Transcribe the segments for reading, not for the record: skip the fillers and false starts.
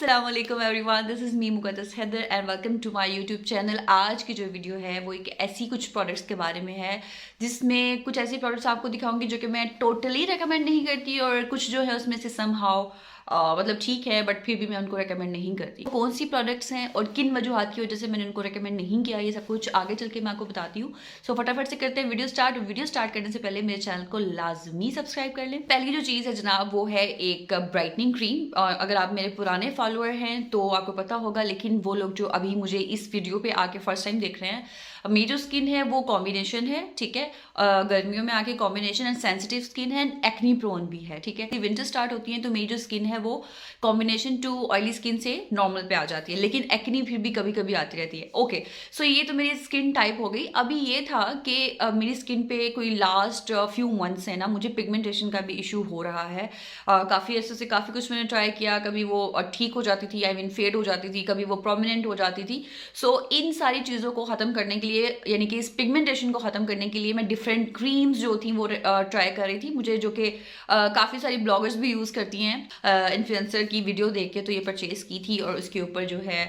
अस्सलाम वालेकुम everyone, this is me Muqaddas Haider and welcome to my YouTube channel. आज की जो वीडियो है वो एक ऐसी कुछ प्रोडक्ट्स के बारे में है जिसमें कुछ ऐसी प्रोडक्ट्स आपको दिखाऊंगी जो कि मैं टोटली रेकमेंड नहीं करती और कुछ जो है उसमें से समहाउ मतलब ठीक है बट फिर भी मैं उनको रेकमेंड नहीं करती। कौन सी प्रोडक्ट्स हैं और किन वजूहात की वजह से मैंने उनको रेकमेंड नहीं किया, ये सब कुछ आगे चल के मैं आपको बताती हूँ। सो फटाफट से करते हैं वीडियो स्टार्ट। वीडियो स्टार्ट करने से पहले मेरे चैनल को लाजमी सब्सक्राइब कर लें। पहली जो चीज़ है जनाब वो है एक ब्राइटनिंग क्रीम। अगर आप मेरे पुराने फॉलोअर हैं तो आपको पता होगा, लेकिन वो लोग जो अभी मुझे इस वीडियो पे आके फर्स्ट टाइम देख रहे हैं, मेरी जो स्किन है वो कॉम्बिनेशन है, ठीक है। गर्मियों में आके कॉम्बिनेशन एंड सेंसिटिव स्किन है, एक्नी प्रोन भी है, ठीक है। विंटर स्टार्ट होती है तो मेरी जो स्किन है वो कॉम्बिनेशन टू ऑयली स्किन से नॉर्मल पे आ जाती है, लेकिन एक्नी फिर भी कभी कभी आती रहती है। ओके, सो ये तो मेरी स्किन टाइप हो गई। अभी ये था कि मेरी स्किन पे कोई लास्ट फ्यू मंथ्स है ना, मुझे पिगमेंटेशन का भी इशू हो रहा है। काफ़ी ऐसे से काफ़ी कुछ मैंने ट्राई किया, कभी वो ठीक हो जाती थी, आई मीन फेड हो जाती थी, कभी वो प्रोमिनेंट हो जाती थी। सो इन सारी चीज़ों को ख़त्म करने के लिए, यानी कि इस पिगमेंटेशन को ख़त्म करने के लिए मैं डिफरेंट क्रीम्स जो थी वो ट्राई कर रही थी। मुझे जो कि काफ़ी सारी ब्लॉगर्स भी यूज़ करती हैं, इन्फ्लुएंसर की वीडियो देख के, तो ये परचेज़ की थी और उसके ऊपर जो है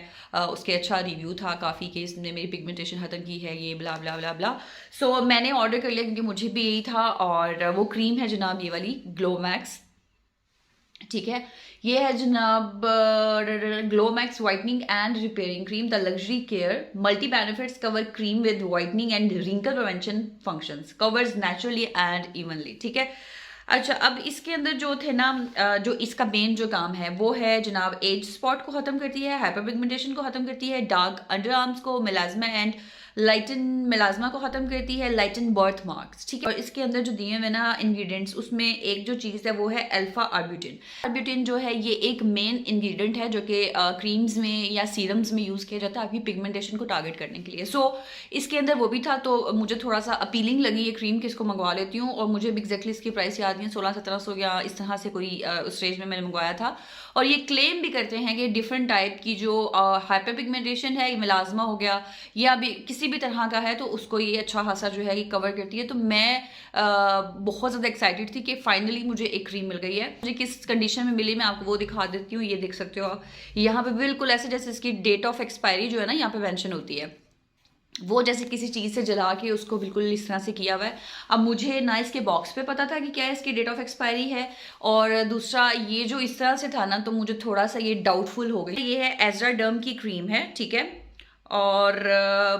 उसके अच्छा रिव्यू था काफ़ी कि इसने मेरी पिगमेंटेशन ख़त्म की है, ये ब्ला ब्ला ब्ला ब्ला। सो मैंने ऑर्डर कर लिया क्योंकि मुझे भी यही था। और वो क्रीम है जनाब ये वाली ग्लो मैक्स, ठीक है। ये है जनाब glow max whitening and repairing cream, the luxury care multi benefits cover cream with whitening and wrinkle prevention functions, covers naturally and evenly, ठीक है। अच्छा, अब इसके अंदर जो थे ना, जो इसका मेन जो काम है वो है जनाब एज स्पॉट को ख़त्म करती है, हाइपर पिगमेंटेशन को ख़त्म करती है, डार्क अंडर आर्म्स को, मेलाज्मा एंड लाइटन मेलाज्मा को ख़त्म करती है, लाइटन बर्थ मार्क्स, ठीक है। और इसके अंदर जो दिए हुए ना इंग्रेडिएंट्स, उसमें एक जो चीज़ है वो है अल्फा आर्ब्यूटिन। आर्ब्यूटिन जो है ये एक मेन इंग्रेडिएंट है जो कि क्रीम्स में या सीरम्स में यूज़ किया जाता है आपकी पिगमेंटेशन को टारगेट करने के लिए। सो इसके अंदर वो भी था, तो मुझे थोड़ा सा अपीलिंग लगी ये क्रीम कि इसको मंगवा लेती हूँ। और मुझे एग्जैक्टली इसकी प्राइस याद नहीं है, 1600-1700 या इस तरह से कोई उस रेंज में मैंने मंगवाया था। और ये क्लेम भी करते हैं कि डिफरेंट टाइप की जो हाइपर पिगमेंटेशन है, मेलाज्मा हो गया या भी किसी भी तरह का है, तो उसको ये अच्छा खासा जो है ये कवर करती है। तो मैं बहुत ज़्यादा एक्साइटेड थी कि फाइनली मुझे एक क्रीम मिल गई है। मुझे किस कंडीशन में मिली मैं आपको वो दिखा देती हूँ। ये देख सकते हो आप, यहाँ पे बिल्कुल ऐसे जैसे इसकी डेट ऑफ एक्सपायरी जो है ना यहाँ पे मेंशन होती है, वो जैसे किसी चीज़ से जला के उसको बिल्कुल इस तरह से किया हुआ है। अब मुझे ना इसके बॉक्स पे पता था कि क्या इसकी डेट ऑफ एक्सपायरी है, और दूसरा ये जो इस तरह से था ना, तो मुझे थोड़ा सा ये डाउटफुल हो गई। ये है एजरा डर्म की क्रीम है, ठीक है। और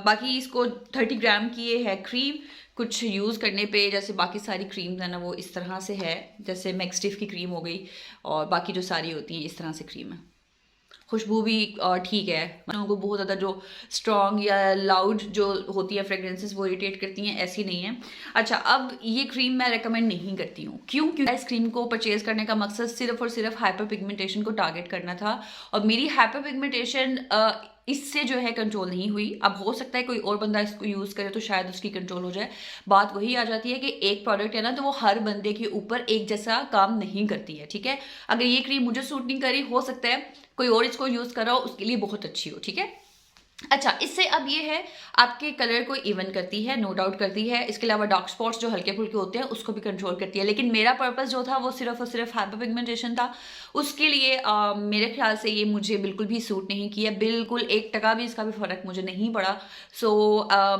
बाकी इसको 30 ग्राम की ये है क्रीम। कुछ यूज़ करने पे जैसे बाकी सारी क्रीम्स है ना वो इस तरह से है, जैसे मैक्सटिफ की क्रीम हो गई और बाकी जो सारी होती हैं इस तरह से क्रीम है। खुशबू भी ठीक है, लोगों को बहुत ज़्यादा जो स्ट्रॉन्ग या लाउड जो होती है फ्रेग्रेंसेस वो इरिटेट करती हैं, ऐसी नहीं है। अच्छा, अब ये क्रीम मैं रेकमेंड नहीं करती हूँ। क्यों? क्योंकि इस क्रीम को परचेज करने का मकसद सिर्फ और सिर्फ हाइपर पिगमेंटेशन को टारगेट करना था, और मेरी हाइपर पिगमेंटेशन इससे जो है कंट्रोल नहीं हुई। अब हो सकता है कोई और बंदा इसको यूज़ करे तो शायद उसकी कंट्रोल हो जाए। बात वही आ जाती है कि एक प्रोडक्ट है ना, तो वो हर बंदे के ऊपर एक जैसा काम नहीं करती है, ठीक है। अगर ये क्रीम मुझे सूट नहीं करी, हो सकता है कोई और इसको यूज़ कर रहा हो, उसके लिए बहुत अच्छी हो, ठीक है। अच्छा, इससे अब ये है आपके कलर को इवन करती है, नो डाउट करती है। इसके अलावा डार्क स्पॉट्स जो हल्के फुल्के होते हैं उसको भी कंट्रोल करती है। लेकिन मेरा पर्पस जो था वो सिर्फ और सिर्फ हाइपर पिगमेंटेशन था, उसके लिए मेरे ख्याल से ये मुझे बिल्कुल भी सूट नहीं किया, बिल्कुल 1% भी इसका भी फ़र्क मुझे नहीं पड़ा। सो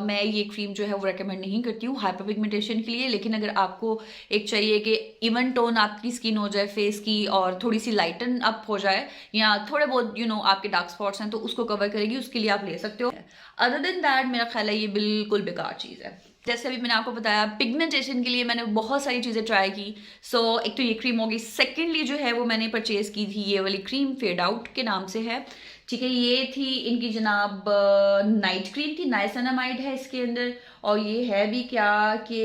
मैं ये क्रीम जो है वो रेकमेंड नहीं करती हूँ हाइपर पिगमेंटेशन के लिए। लेकिन अगर आपको एक चाहिए कि इवन टोन आपकी स्किन हो जाए फेस की और थोड़ी सी लाइटन अप हो जाए, या थोड़े बहुत आपके डार्क स्पॉट्स हैं तो उसको कवर करेगी, उसके लिए आप ले सकते हो। अदर देन दैट मेरा ख्याल है ये बिल्कुल बेकार चीज़ है। जैसे अभी मैंने आपको बताया, पिगमेंटेशन के लिए मैंने बहुत सारी चीज़ें ट्राई की। सो एक तो ये क्रीम होगी, सेकेंडली जो है वो मैंने परचेज़ की थी ये वाली क्रीम, फेड आउट के नाम से है, ठीक है। ये थी इनकी जनाब नाइट क्रीम थी, नाइसिनामाइड है इसके अंदर, और ये है भी क्या कि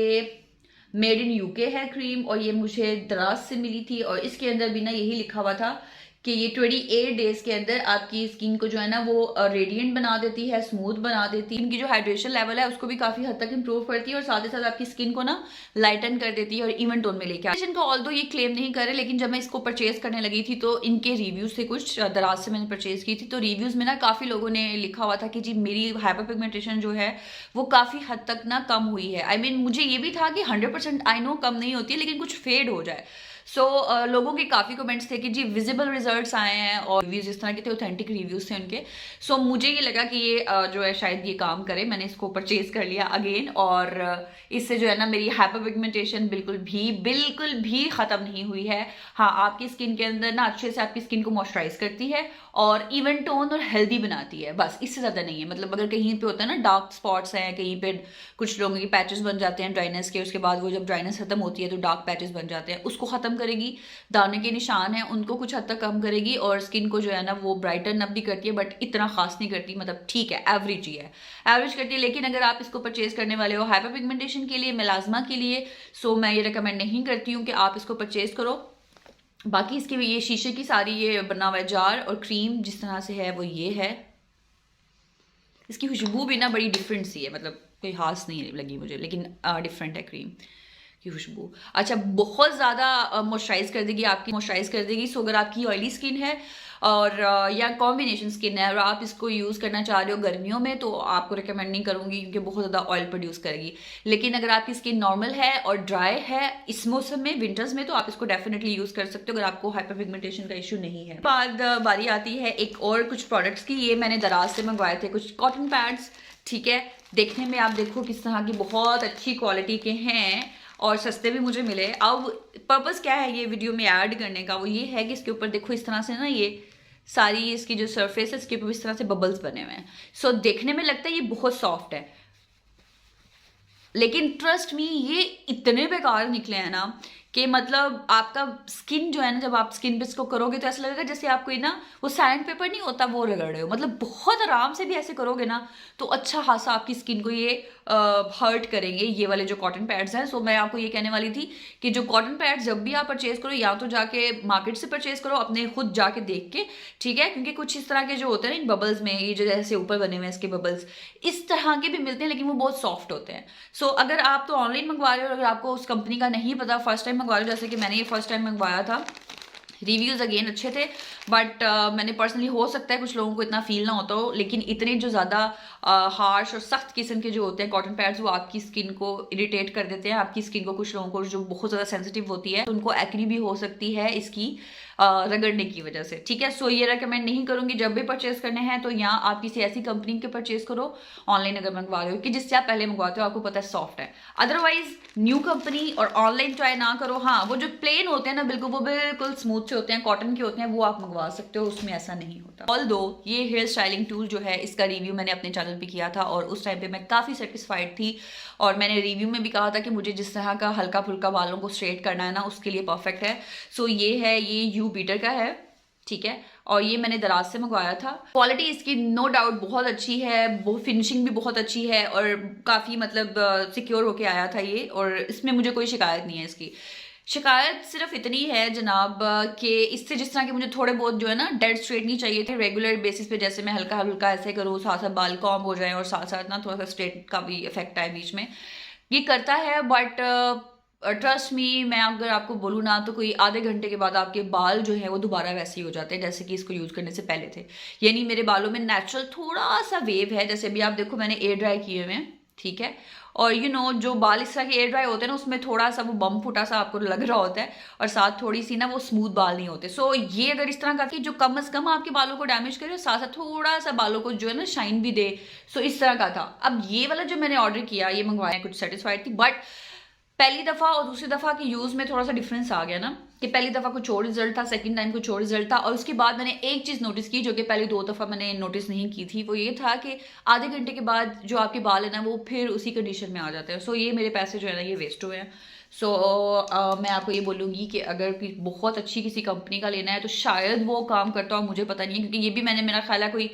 मेड इन यूके है क्रीम, और ये मुझे दराज से मिली थी। और इसके अंदर भी ना यही लिखा हुआ था कि ये 28 डेज के अंदर आपकी स्किन को जो है ना वो रेडिएंट बना देती है, स्मूथ बना देती है, इनकी जो हाइड्रेशन लेवल है उसको भी काफी हद तक इंप्रूव करती है, और साथ ही साथ आपकी स्किन को ना लाइटन कर देती है और इवन टोन में लेके आती है। इनका ऑल्दो ये क्लेम नहीं करे, लेकिन जब मैं इसको परचेज करने लगी थी तो इनके रिव्यूज थे, कुछ दराज से मैंने परचेज की थी, तो रिव्यूज में ना काफी लोगों ने लिखा हुआ था कि जी मेरी हाइपर पिगमेंटेशन जो है वो काफी हद तक ना कम हुई है। आई मीन मुझे ये भी था कि 100% आई नो कम नहीं होती है, लेकिन कुछ फेड हो जाए। सो लोगों के काफ़ी कमेंट्स थे कि जी विजिबल रिजल्ट्स आए हैं और रिव्यूज़ इस तरह के थे, ऑथेंटिक रिव्यूज़ थे उनके। सो मुझे ये लगा कि ये जो है शायद ये काम करे। मैंने इसको परचेज़ कर लिया अगेन, और इससे जो है ना मेरी हाइपर पिगमेंटेशन बिल्कुल भी ख़त्म नहीं हुई है। हाँ, आपकी स्किन के अंदर ना अच्छे से आपकी स्किन को मॉइस्चराइज करती है और इवन टोन और हेल्दी बनाती है, बस इससे ज़्यादा नहीं है। मतलब अगर कहीं पे होता है ना डार्क स्पॉट्स हैं, कहीं पे कुछ लोगों की पैचेस बन जाते हैं ड्राइनेस के, उसके बाद वो जब ड्राइनेस खत्म होती है तो डार्क पैचेस बन जाते हैं, उसको ख़त्म करेगी। दाने के निशान हैं उनको कुछ हद तक कम करेगी, और स्किन को जो है ना वो ब्राइटन अप भी करती है, बट इतना खास नहीं करती, मतलब ठीक है, एवरेज ही है, एवरेज करती है। लेकिन अगर आप इसको परचेज करने वाले हो हाइपर पिगमेंटेशन के लिए, मेलाज्मा के लिए, सो मैं ये रिकमेंड नहीं करती हूँ कि आप इसको परचेज करो। बाकी इसकी ये शीशे की सारी ये बना हुआ है जार और क्रीम जिस तरह से है वो ये है। इसकी खुशबू भी ना बड़ी डिफरेंट सी है, मतलब कोई खास नहीं लगी मुझे, लेकिन डिफरेंट है क्रीम की खुशबू। अच्छा, बहुत ज़्यादा मॉइस्चराइज कर देगी, आपकी मॉइस्चराइज कर देगी। सो अगर आपकी ऑयली स्किन है और या कॉम्बिनेशन स्किन है और आप इसको यूज़ करना चाह रहे हो गर्मियों में, तो आपको रिकमेंड नहीं करूँगी क्योंकि बहुत ज़्यादा ऑयल प्रोड्यूस करेगी। लेकिन अगर आपकी स्किन नॉर्मल है और ड्राई है इस मौसम में, विंटर्स में, तो आप इसको डेफिनेटली यूज़ कर सकते हो अगर आपको हाइपर पिगमेंटेशन का इशू नहीं है। बाद बारी आती है एक और कुछ प्रोडक्ट्स की। ये मैंने दराज से मंगवाए थे कुछ कॉटन पैड्स, ठीक है। देखने में आप देखो किस तरह की बहुत अच्छी क्वालिटी के हैं और सस्ते भी मुझे मिले। अब पर्पस क्या है ये वीडियो में ऐड करने का, वो ये है कि इसके ऊपर देखो इस तरह से ना ये सारी इसकी जो सरफेस है इसके ऊपर इस तरह से बबल्स बने हुए हैं। सो देखने में लगता है ये बहुत सॉफ्ट है, लेकिन ट्रस्ट मी ये इतने बेकार निकले हैं ना कि मतलब आपका स्किन जो है ना, जब आप स्किन पे इसको करोगे तो ऐसा लगेगा जैसे आप कोई ना वो सैंड पेपर नहीं होता वो रगड़ रहे हो। मतलब बहुत आराम से भी ऐसे करोगे ना तो अच्छा खासा आपकी स्किन को ये हर्ट करेंगे ये वाले जो कॉटन पैड्स हैं। सो मैं आपको ये कहने वाली थी कि जो कॉटन पैड्स जब भी आप परचेज करो या तो जाके मार्केट से परचेज करो, अपने खुद जाके देख के, ठीक है, क्योंकि कुछ इस तरह के जो होते हैं ना इन बबल्स में, ये जो जैसे ऊपर बने हुए हैं इसके बबल्स, इस तरह के भी मिलते हैं लेकिन वो बहुत सॉफ्ट होते हैं। सो अगर आप तो ऑनलाइन मंगवा रहे हो और अगर आपको उस कंपनी का नहीं पता, फर्स्ट टाइम मंगवा रहे हो, जैसे कि मैंने ये फर्स्ट टाइम मंगवाया था, रिव्यूज़ अगेन अच्छे थे, बट मैंने पर्सनली, हो सकता है कुछ लोगों को इतना फील ना होता हो, लेकिन इतने जो ज़्यादा हार्श और सख्त किस्म के जो होते हैं कॉटन पैड्स वो आपकी स्किन को इरिटेट कर देते हैं। आपकी स्किन को, कुछ लोगों को जो बहुत ज़्यादा सेंसिटिव होती है उनको एक्ने भी हो सकती है इसकी रगड़ने की वजह से, ठीक है। सो ये रेकमेंड नहीं करूँगी। जब भी परचेज करने हैं तो यहाँ आप किसी ऐसी कंपनी के परचेज करो, ऑनलाइन अगर मंगवा रहे हो, कि जिससे आप पहले मंगवाते हो आपको पता है सॉफ्ट है। अदरवाइज न्यू कंपनी और ऑनलाइन ट्राई ना करो। हाँ, वो जो प्लेन होते हैं ना बिल्कुल, वो बिल्कुल स्मूथ से होते हैं, कॉटन के होते हैं, वो आप मंगवा सकते हो, उसमें ऐसा नहीं होता। ऑल्दो ये हेयर स्टाइलिंग टूल जो है इसका रिव्यू मैंने अपने चैनल पे किया था और उस टाइम पे मैं काफ़ी सेटिस्फाइड थी, और मैंने रिव्यू में भी कहा था कि मुझे जिस तरह का हल्का फुल्का बालों को स्ट्रेट करना है ना उसके लिए परफेक्ट है। सो ये है, ये यू बीटर का है, ठीक है, और ये मैंने दराज से मंगवाया था। क्वालिटी इसकी नो डाउट बहुत अच्छी है, बहुत फिनिशिंग भी बहुत अच्छी है और काफ़ी मतलब सिक्योर होके आया था ये, और इसमें मुझे कोई शिकायत नहीं है। इसकी शिकायत सिर्फ इतनी है जनाब कि इससे जिस तरह के मुझे थोड़े बहुत जो है ना डेड स्ट्रेट नहीं चाहिए थे रेगुलर बेसिस पे, जैसे मैं हल्का हल्का ऐसे करूँ, साथ साथ बाल कॉम्ब हो जाए और साथ साथ ना थोड़ा सा स्ट्रेट का भी इफेक्ट आए बीच में, ये करता है। बट ट्रस्ट मी, मैं अगर आपको बोलूँ ना तो कोई आधे घंटे के बाद आपके बाल जो है वो दोबारा वैसे ही हो जाते हैं जैसे कि इसको यूज़ करने से पहले थे। यानी मेरे बालों में नेचुरल थोड़ा सा वेव है, जैसे अभी आप देखो मैंने एयर ड्राई किए हुए हैं, ठीक है, और जो बाल इस तरह के एयर ड्राई होते हैं ना उसमें थोड़ा सा वो बम फुटा सा आपको लग रहा होता है और साथ थोड़ी सी ना वो स्मूथ बाल नहीं होते। सो ये अगर इस तरह का कि जो कम से कम आपके बालों को डैमेज करे और साथ साथ थोड़ा सा बालों को जो है ना शाइन भी दे, सो इस तरह का था। अब ये वाला जो मैंने ऑर्डर किया, ये मंगवाया, कुछ सेटिस्फाइड थी, बट पहली दफ़ा और दूसरी दफ़ा के यूज़ में थोड़ा सा डिफरेंस आ गया ना, कि पहली दफ़ा कुछ और रिजल्ट था, सेकंड टाइम कुछ और रिजल्ट था। और उसके बाद मैंने एक चीज़ नोटिस की जो कि पहले 2 दफ़ा मैंने नोटिस नहीं की थी, वो ये था कि आधे घंटे के बाद जो आपके बाल है ना वो फिर उसी कंडीशन में आ जाते हैं। सो ये मेरे पैसे जो है ना ये वेस्ट हुए हैं। सो मैं आपको ये बोलूँगी कि अगर बहुत अच्छी किसी कंपनी का लेना है तो शायद वो काम करता हो, मुझे पता नहीं है, क्योंकि ये भी मैंने, मेरा ख्याल है कोई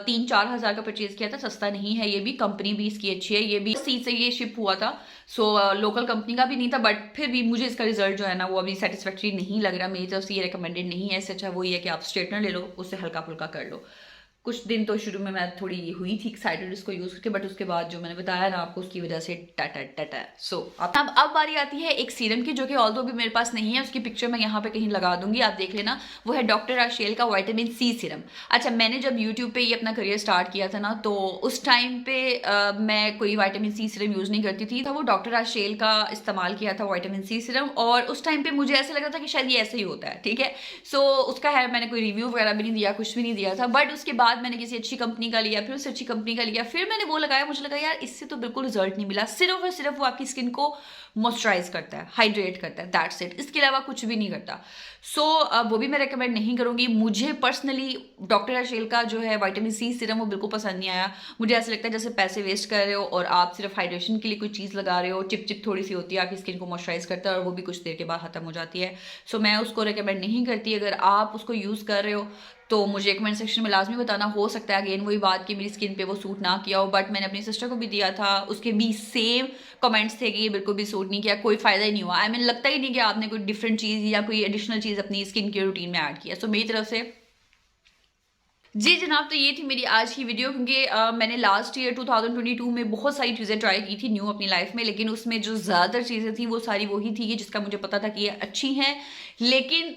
3-4 हज़ार का परचेज किया था, सस्ता नहीं है ये भी, कंपनी भी इसकी अच्छी है, ये भी सी से ये शिप हुआ था। सो लोकल कंपनी का भी नहीं था, बट फिर भी मुझे इसका रिजल्ट जो है ना वो अभी सेटिस्फैक्ट्री नहीं लग रहा, मेरी तरफ से ये रिकमेंडेड नहीं है। इससे अच्छा वही है कि आप स्ट्रेटनर ले लो, उससे हल्का फुल्का कर लो। कुछ दिन तो शुरू में मैं थोड़ी हुई थी एक्साइटेड इसको यूज़ करके, बट उसके बाद जो मैंने बताया ना आपको, उसकी वजह से टाटा। सो अब बारी आती है एक सीरम की, जो कि ऑल्दो भी मेरे पास नहीं है, उसकी पिक्चर मैं यहाँ पे कहीं लगा दूंगी, आप देख लेना। वो है डॉक्टर राशेल का विटामिन सी सीरम। अच्छा, मैंने जब यूट्यूब पे ये अपना करियर स्टार्ट किया था ना, तो उस टाइम पे मैं कोई विटामिन सी सीरम यूज़ नहीं करती थी। वो डॉक्टर राशेल का इस्तेमाल किया था विटामिन सी सीरम, और उस टाइम पे मुझे ऐसा लग रहा था कि शायद ये ऐसे ही होता है, ठीक है। सो उसका है, मैंने कोई रिव्यू वगैरह भी नहीं दिया, कुछ भी नहीं दिया था। बट उसके बाद मैंने किसी अच्छी कंपनी का लिया, फिर उससे अच्छी कंपनी का लिया, फिर मैंने वो लगाया, मुझे लगा यार इससे तो बिल्कुल रिजल्ट नहीं मिला। सिर्फ और सिर्फ वो आपकी स्किन को मॉइस्चराइज करता है, हाइड्रेट करता है, दैट्स इट। इसके अलावा कुछ भी नहीं करता। सो वो भी मैं रेकमेंड नहीं करूंगी। मुझे पर्सनली डॉक्टर राशेल का जो है विटामिन सी सीरम वो बिल्कुल पसंद नहीं आया। मुझे ऐसा लगता है जैसे पैसे वेस्ट कर रहे हो और आप सिर्फ हाइड्रेशन के लिए कोई चीज़ लगा रहे हो। चिप चिप थोड़ी सी होती है, आपकी स्किन को मॉइस्चराइज करता है, और वो भी कुछ देर के बाद खत्म हो जाती है। सो मैं उसको रेकमेंड नहीं करती। अगर आप उसको यूज़ कर रहे हो तो मुझे कमेंट सेक्शन में लाजमी बताना। हो सकता है अगेन वही बात कि मेरी स्किन पे वो सूट ना किया हो, बट मैंने अपनी सिस्टर को भी दिया था, उसके भी सेम कमेंट्स थे कि ये बिल्कुल भी सूट नहीं किया, कोई फायदा ही नहीं हुआ। आई मीन लगता ही नहीं कि आपने कोई डिफरेंट चीज़ या कोई एडिशनल चीज़ अपनी स्किन केयर रूटीन में ऐड किया। सो मेरी तरफ से जी जनाब, तो ये थी मेरी आज की वीडियो, क्योंकि मैंने लास्ट ईयर 2022 में बहुत सारी चीज़ें ट्राई की थी न्यू अपनी लाइफ में, लेकिन उसमें जो ज़्यादातर चीज़ें थी वो सारी वही थी कि जिसका मुझे पता था कि ये अच्छी हैं। लेकिन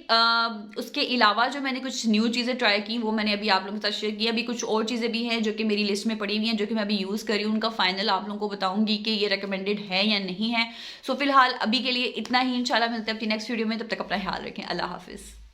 उसके अलावा जो मैंने कुछ न्यू चीज़ें ट्राई की वो मैंने अभी आप लोगों के साथ शेयर की। अभी कुछ और चीज़ें भी हैं जो कि मेरी लिस्ट में पड़ी हुई हैं, जो कि मैं अभी यूज़ कर रही हूँ। उनका फाइनल आप लोगों को बताऊँगी कि ये रिकमेंडेड है या नहीं है। सो फिलहाल अभी के लिए इतना ही। इंशाल्लाह मिलते हैं अपनी नेक्स्ट वीडियो में, तब तक अपना ख्याल रखें। अल्लाह हाफिज़।